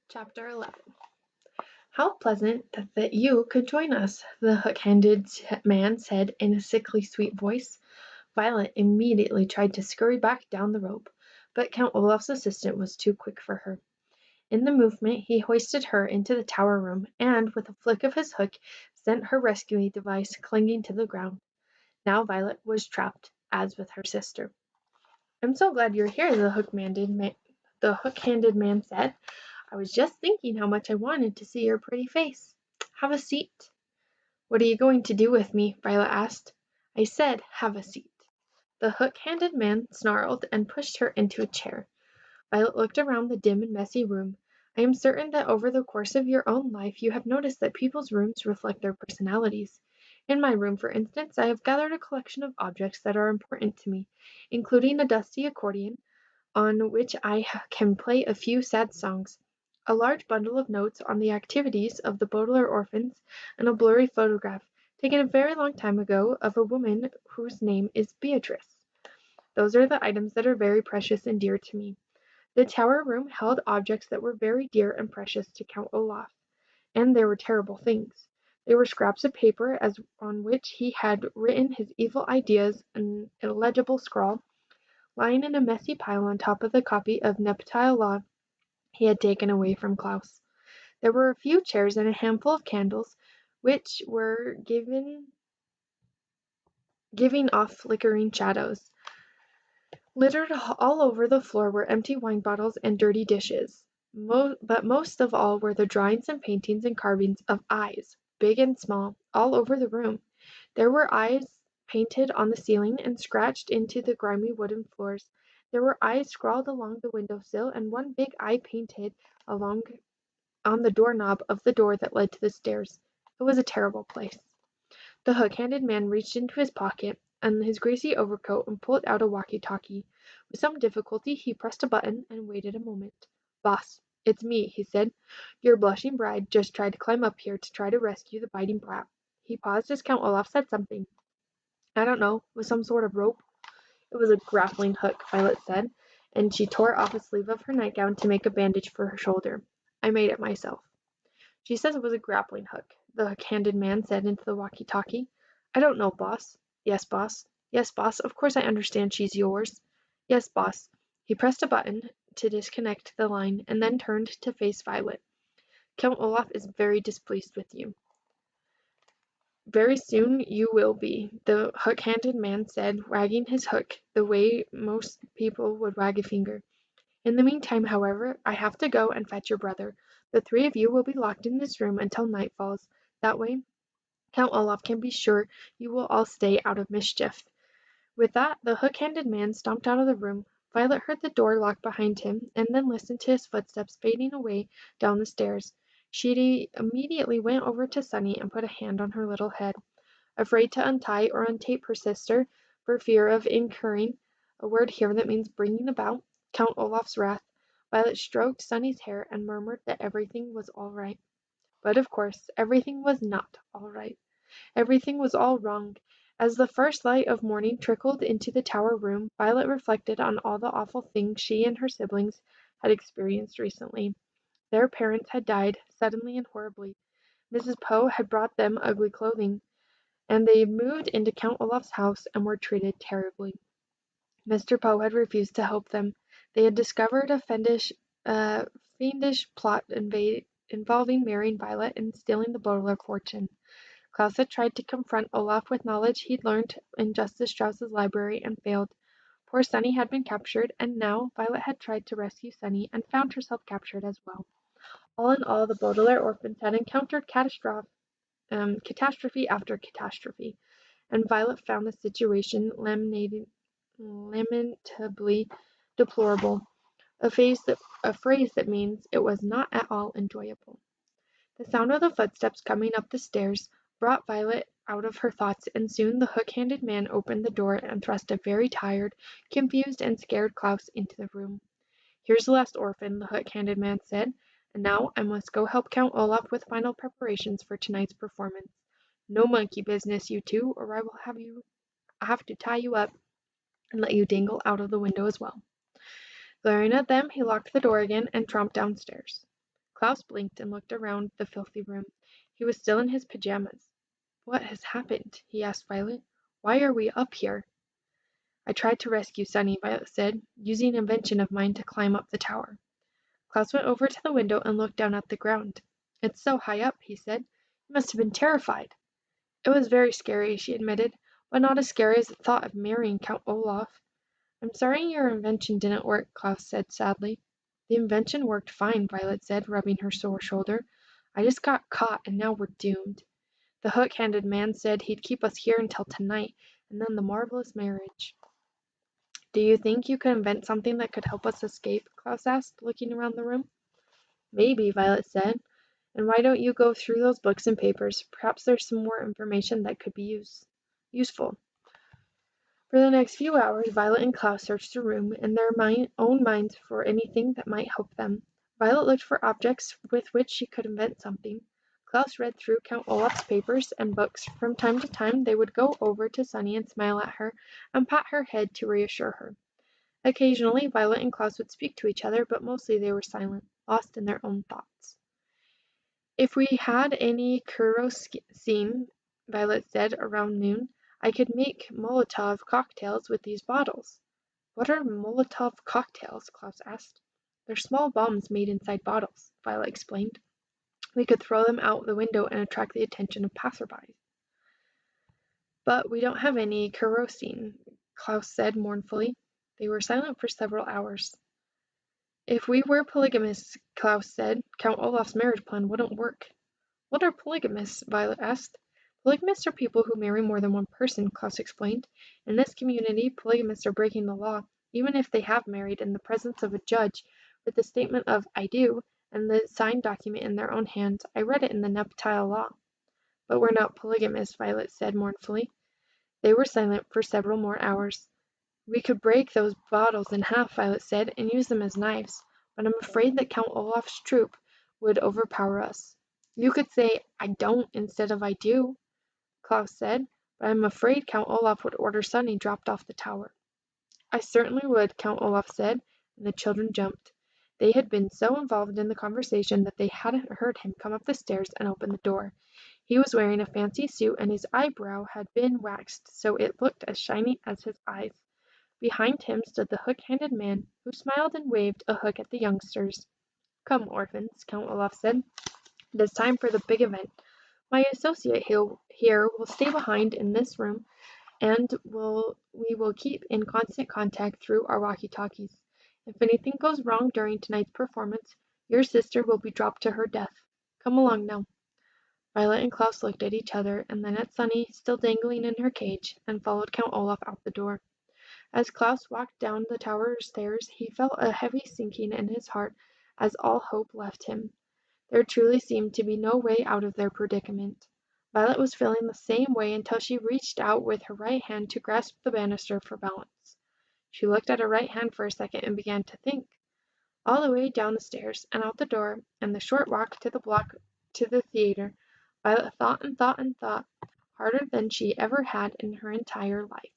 Chapter 11. How pleasant that you could join us, the hook-handed man said in a sickly sweet voice. Violet immediately tried to scurry back down the rope, but Count Olaf's assistant was too quick for her. In the movement, he hoisted her into the tower room and, with a flick of his hook, sent her rescue device clinging to the ground. Now Violet was trapped, as with her sister. "I'm so glad you're here," the hook-handed man said. "I was just thinking how much I wanted to see your pretty face. Have a seat." "What are you going to do with me?" Violet asked. "I said, have a seat." The hook-handed man snarled and pushed her into a chair. Violet looked around the dim and messy room. I am certain that over the course of your own life you have noticed that people's rooms reflect their personalities. In my room, for instance, I have gathered a collection of objects that are important to me, including a dusty accordion, on which I can play a few sad songs, a large bundle of notes on the activities of the Baudelaire orphans, and a blurry photograph, taken a very long time ago, of a woman whose name is Beatrice. Those are the items that are very precious and dear to me. The tower room held objects that were very dear and precious to Count Olaf, and they were terrible things. They were scraps of paper on which he had written his evil ideas in illegible scrawl, lying in a messy pile on top of the copy of Neptile Law he had taken away from Klaus. There were a few chairs and a handful of candles, which were giving off flickering shadows. Littered all over the floor were empty wine bottles and dirty dishes. But most of all were the drawings and paintings and carvings of eyes, big and small, all over the room. There were eyes painted on the ceiling and scratched into the grimy wooden floors. There were eyes scrawled along the window sill, and one big eye painted along on the doorknob of the door that led to the stairs. It was a terrible place. The hook-handed man reached into his pocket and his greasy overcoat and pulled out a walkie-talkie. With some difficulty he pressed a button and waited a moment. "Boss, it's me," he said. "Your blushing bride just tried to climb up here to try to rescue the biting brat." He paused as Count Olaf said something. "I don't know, with some sort of rope." "It was a grappling hook," Violet said, and she tore off a sleeve of her nightgown to make a bandage for her shoulder. "I made it myself." "She says it was a grappling hook," the hook-handed man said into the walkie-talkie. "I don't know, boss." "Yes, boss. Yes, boss. Of course I understand she's yours." "Yes, boss." He pressed a button to disconnect the line, and then turned to face Violet. "Count Olaf is very displeased with you." "Very soon you will be," the hook-handed man said, wagging his hook the way most people would wag a finger. "In the meantime, however, I have to go and fetch your brother. The three of you will be locked in this room until night falls. That way Count Olaf can be sure you will all stay out of mischief." With that, the hook-handed man stomped out of the room. Violet heard the door lock behind him, and then listened to his footsteps fading away down the stairs. She immediately went over to Sunny and put a hand on her little head. Afraid to untie or untape her sister, for fear of incurring a word here that means bringing about Count Olaf's wrath, Violet stroked Sunny's hair and murmured that everything was all right. But of course, everything was not all right. Everything was all wrong. As the first light of morning trickled into the tower room, Violet reflected on all the awful things she and her siblings had experienced recently. Their parents had died, suddenly and horribly. Mrs. Poe had brought them ugly clothing, and they moved into Count Olaf's house and were treated terribly. Mr. Poe had refused to help them. They had discovered a fiendish plot involving marrying Violet and stealing the Baudelaire fortune. Klaus had tried to confront Olaf with knowledge he'd learned in Justice Strauss's library and failed. Poor Sunny had been captured, and now Violet had tried to rescue Sunny and found herself captured as well. All in all, the Baudelaire orphans had encountered catastrophe after catastrophe, and Violet found the situation lamentably deplorable, a phrase that means it was not at all enjoyable. The sound of the footsteps coming up the stairs brought Violet out of her thoughts, and soon the hook-handed man opened the door and thrust a very tired, confused, and scared Klaus into the room. "Here's the last orphan," the hook-handed man said, "and now I must go help Count Olaf with final preparations for tonight's performance. No monkey business, you two, or I will have to tie you up and let you dangle out of the window as well." Glaring at them, he locked the door again and tromped downstairs. Klaus blinked and looked around the filthy room. He was still in his pajamas. "What has happened?" he asked Violet. "Why are we up here?" "I tried to rescue Sunny," Violet said, "using an invention of mine to climb up the tower." Klaus went over to the window and looked down at the ground. "It's so high up," he said. "You must have been terrified." "It was very scary," she admitted, "but not as scary as the thought of marrying Count Olaf." "I'm sorry your invention didn't work," Klaus said sadly. "The invention worked fine," Violet said, rubbing her sore shoulder. "I just got caught and now we're doomed. The hook-handed man said he'd keep us here until tonight, and then the marvelous marriage." "Do you think you could invent something that could help us escape?" Klaus asked, looking around the room. "Maybe," Violet said. "And why don't you go through those books and papers? Perhaps there's some more information that could be useful." For the next few hours Violet and Klaus searched the room in their own minds for anything that might help them. Violet looked for objects with which she could invent something. Klaus read through Count Olaf's papers and books. From time to time they would go over to Sunny and smile at her and pat her head to reassure her. Occasionally Violet and Klaus would speak to each other, but mostly they were silent, lost in their own thoughts. "If we had any kerosene," Violet said around noon, "I could make Molotov cocktails with these bottles." "What are Molotov cocktails?" Klaus asked. "They're small bombs made inside bottles," Violet explained. "We could throw them out the window and attract the attention of passersby." "But we don't have any kerosene," Klaus said mournfully. They were silent for several hours. "If we were polygamists," Klaus said, "Count Olaf's marriage plan wouldn't work." "What are polygamists?" Violet asked. "Polygamists are people who marry more than one person," Klaus explained. "In this community, polygamists are breaking the law, even if they have married in the presence of a judge with the statement of 'I do' and the signed document in their own hand. I read it in the nuptial law." "But we're not polygamists," Violet said mournfully. They were silent for several more hours. "We could break those bottles in half," Violet said, "and use them as knives, but I'm afraid that Count Olaf's troop would overpower us." "You could say 'I don't' instead of 'I do,'" Klaus said, "but I'm afraid Count Olaf would order Sunny dropped off the tower." "I certainly would," Count Olaf said, and the children jumped. They had been so involved in the conversation that they hadn't heard him come up the stairs and open the door. He was wearing a fancy suit and his eyebrow had been waxed so it looked as shiny as his eyes. Behind him stood the hook-handed man, who smiled and waved a hook at the youngsters. "Come, orphans," Count Olaf said. "It is time for the big event. My associate here will stay behind in this room, and we will keep in constant contact through our walkie-talkies. If anything goes wrong during tonight's performance, your sister will be dropped to her death. Come along now." Violet and Klaus looked at each other, and then at Sunny, still dangling in her cage, and followed Count Olaf out the door. As Klaus walked down the tower stairs, he felt a heavy sinking in his heart as all hope left him. There truly seemed to be no way out of their predicament. Violet was feeling the same way until she reached out with her right hand to grasp the banister for balance. She looked at her right hand for a second and began to think. All the way down the stairs and out the door and the short walk to the theater, Violet thought and thought and thought, harder than she ever had in her entire life.